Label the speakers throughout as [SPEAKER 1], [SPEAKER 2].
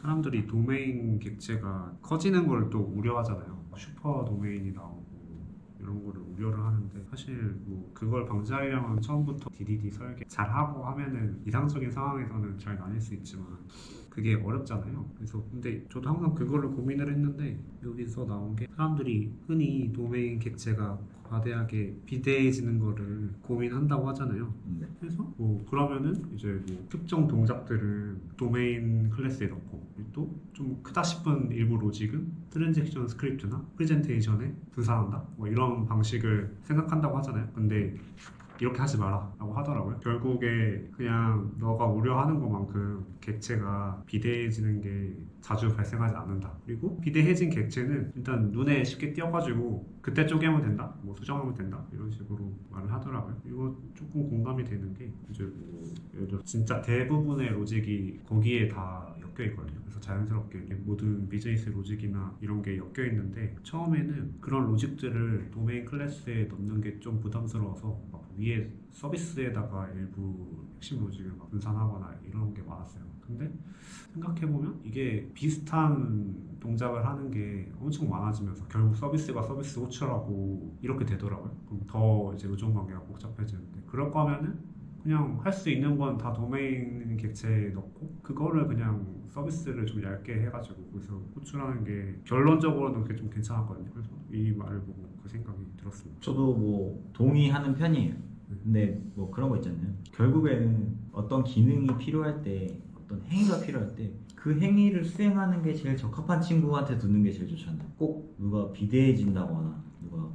[SPEAKER 1] 사람들이 도메인 객체가 커지는 걸 또 우려하잖아요. 슈퍼 도메인이 나오고 이런 거를 우려를 하는데, 사실 뭐 그걸 방지하려면 처음부터 DDD 설계 잘하고 하면은 이상적인 상황에서는 잘 나뉠 수 있지만 그게 어렵잖아요. 그래서 근데 저도 항상 그거를 고민을 했는데, 여기서 나온 게 사람들이 흔히 도메인 객체가 과대하게 비대해지는 거를 고민한다고 하잖아요.
[SPEAKER 2] 네.
[SPEAKER 1] 그래서 뭐 그러면은 이제 뭐 특정 동작들을 도메인 클래스에 넣고, 또 좀 크다 싶은 일부 로직은 트랜잭션 스크립트나 프레젠테이션에 분산한다, 뭐 이런 방식을 생각한다고 하잖아요. 근데 이렇게 하지 마라 라고 하더라고요. 결국에 그냥 너가 우려하는 것만큼 객체가 비대해지는 게 자주 발생하지 않는다. 그리고 비대해진 객체는 일단 눈에 쉽게 띄어가지고 그때 쪼개면 된다, 뭐 수정하면 된다, 이런 식으로 말을 하더라고요. 이거 조금 공감이 되는 게, 이제 뭐 예를 들어 진짜 대부분의 로직이 거기에 다 엮여 있거든요. 그래서 자연스럽게 모든 비즈니스 로직이나 이런 게 엮여 있는데, 처음에는 그런 로직들을 도메인 클래스에 넣는 게 좀 부담스러워서 막 위에 서비스에다가 일부 핵심 로직을 막 분산하거나 이런 게 많았어요. 근데 생각해보면 이게 비슷한 동작을 하는 게 엄청 많아지면서 결국 서비스가 서비스 호출하고 이렇게 되더라고요. 그럼 더 이제 의존 관계가 복잡해지는데, 그럴 거면은 그냥 할 수 있는 건 다 도메인 객체에 넣고 그거를 그냥 서비스를 좀 얇게 해가지고 거기서 호출하는 게 결론적으로는 그게 좀 괜찮았거든요. 그래서 이 말을 보고 그 생각이 들었습니다.
[SPEAKER 2] 저도 뭐 동의하는 편이에요. 근데 뭐 그런 거 있잖아요. 결국에는 어떤 기능이 필요할 때, 어떤 행위가 필요할 때 그 행위를 수행하는 게 제일 적합한 친구한테 두는 게 제일 좋잖아요. 꼭 누가 비대해진다거나 누가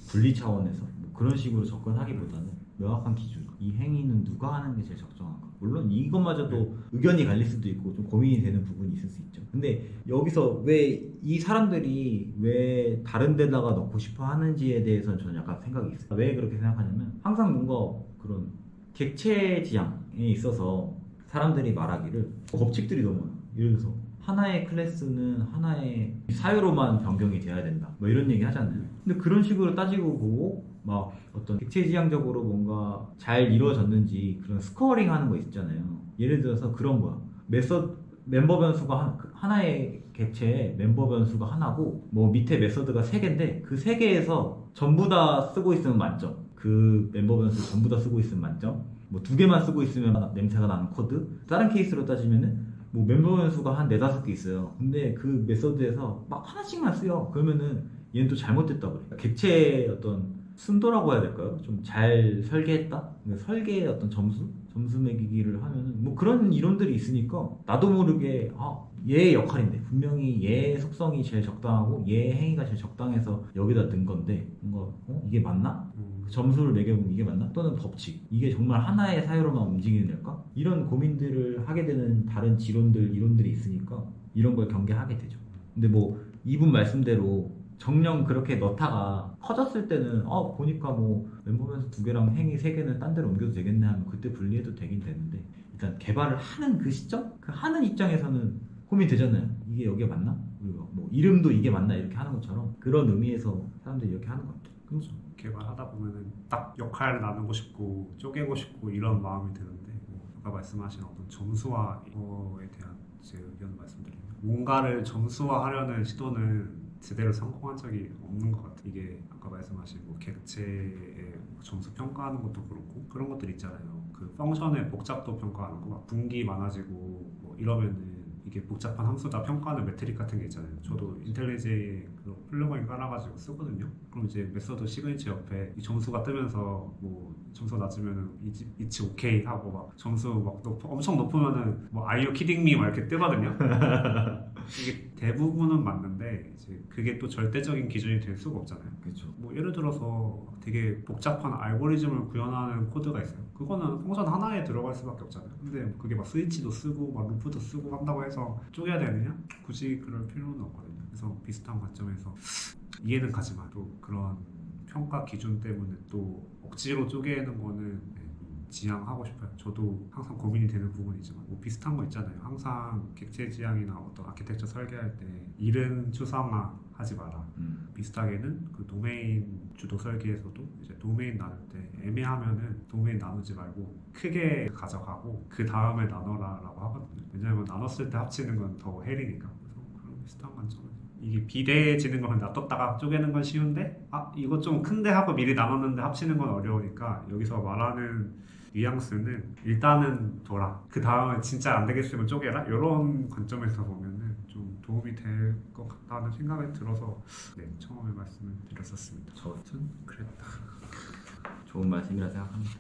[SPEAKER 2] 분리 차원에서 뭐 그런 식으로 접근하기보다는 명확한 기준, 이 행위는 누가 하는 게 제일 적정한가. 물론 이것마저도 의견이 갈릴 수도 있고 좀 고민이 되는 부분이 있을 수 있죠. 근데 여기서 왜 이 사람들이 왜 다른 데다가 넣고 싶어 하는지에 대해서는 저는 약간 생각이 있어요. 왜 그렇게 생각하냐면, 항상 뭔가 그런 객체 지향에 있어서 사람들이 말하기를 법칙들이 너무 많아요. 예를 들어서 하나의 클래스는 하나의 사유로만 변경이 돼야 된다, 뭐 이런 얘기 하잖아요. 근데 그런 식으로 따지고 보고 막 어떤 객체지향적으로 뭔가 잘 이루어졌는지 그런 스코어링 하는 거 있잖아요. 예를 들어서 그런 거야. 멤버 변수가 하나의 객체에 멤버 변수가 하나고, 뭐 밑에 메서드가 3개인데 그 3개에서 전부 다 쓰고 있으면 만점, 그 멤버 변수 전부 다 쓰고 있으면 만점, 뭐 2개만 쓰고 있으면 냄새가 나는 코드. 다른 케이스로 따지면은 뭐 멤버 변수가 한 4-5개 있어요. 근데 그 메서드에서 막 하나씩만 쓰여. 그러면은 얘는 또 잘못됐다고 그래. 객체의 어떤 순도라고 해야 될까요? 좀 잘 설계했다? 설계의 어떤 점수 매기기를 하면은 뭐 그런 이론들이 있으니까 나도 모르게 얘의 역할인데 분명히 얘의 속성이 제일 적당하고 얘의 행위가 제일 적당해서 여기다 넣은 건데, 뭔가 이게 맞나? 점수를 매겨보면 이게 맞나? 또는 법칙, 이게 정말 하나의 사유로만 움직이는 걸까? 이런 고민들을 하게 되는 다른 이론들이 있으니까 이런 걸 경계하게 되죠. 근데 뭐 이분 말씀대로 정령 그렇게 넣다가 커졌을 때는 보니까 뭐 멤버면서 2개랑 행위 3개는 딴 데로 옮겨도 되겠네 하면 그때 분리해도 되긴 되는데, 일단 개발을 하는 그 시점? 그 하는 입장에서는 고민이 되잖아요. 이게 여기가 맞나? 그리고 뭐 이름도 이게 맞나? 이렇게 하는 것처럼 그런 의미에서 사람들이 이렇게 하는 것 같아요.
[SPEAKER 1] 그렇죠. 개발하다 보면은 딱 역할을 나누고 싶고 쪼개고 싶고 이런 마음이 드는데, 뭐 아까 말씀하신 어떤 점수화 이거에 대한 제 의견을 말씀드리면, 뭔가를 점수화하려는 시도는 제대로 성공한 적이 없는 것 같아요. 이게 아까 말씀하신 뭐 객체의 점수 평가하는 것도 그렇고 그런 것들 있잖아요. 그 펑션의 복잡도 평가하는 거, 막 분기 많아지고 뭐 이러면은 이게 복잡한 함수다 평가하는 메트릭 같은 게 있잖아요. 저도 인텔리제이에 그 플러그인 깔아가지고 쓰거든요. 그럼 이제 메서드 시그니처 옆에 이 점수가 뜨면서 뭐 점수 낮으면은 이치 오케이 하고, 막 점수 막 엄청 높으면은 뭐 are you kidding me 막 이렇게 뜨거든요. 이게 대부분은 맞는데 이제 그게 또 절대적인 기준이 될 수가 없잖아요.
[SPEAKER 2] 그렇죠.
[SPEAKER 1] 뭐 예를 들어서 되게 복잡한 알고리즘을 구현하는 코드가 있어요. 그거는 펑션 하나에 들어갈 수밖에 없잖아요. 근데 그게 막 스위치도 쓰고 막 루프도 쓰고 한다고 해서 쪼개야 되느냐? 굳이 그럴 필요는 없거든요. 그래서 비슷한 관점에서 이해는 가지만 또 그런 평가 기준 때문에 또 억지로 쪼개는 거는 지향하고 싶어요. 저도 항상 고민이 되는 부분이지만 뭐 비슷한 거 있잖아요. 항상 객체 지향이나 어떤 아키텍처 설계할 때 이른 추상화 하지 마라, 비슷하게는 그 도메인 주도 설계에서도 이제 도메인 나눌 때 애매하면은 도메인 나누지 말고 크게 가져가고 그 다음에 나눠라라고 하거든요. 왜냐면 나눴을 때 합치는 건 더 헬이니까. 그래서 그런 비슷한 관점은 이게 비대해지는 걸 놔뒀다가 쪼개는 건 쉬운데 이거 좀 큰데 하고 미리 나눴는데 합치는 건 어려우니까 여기서 말하는 뉘앙스는 일단은 둬라. 그 다음에 진짜 안 되겠으면 쪼개라. 이런 관점에서 보면은 좀 도움이 될 것 같다는 생각이 들어서 네, 처음에 말씀을 드렸었습니다.
[SPEAKER 2] 저
[SPEAKER 1] 아무튼 그랬다.
[SPEAKER 2] 좋은 말씀이라 생각합니다.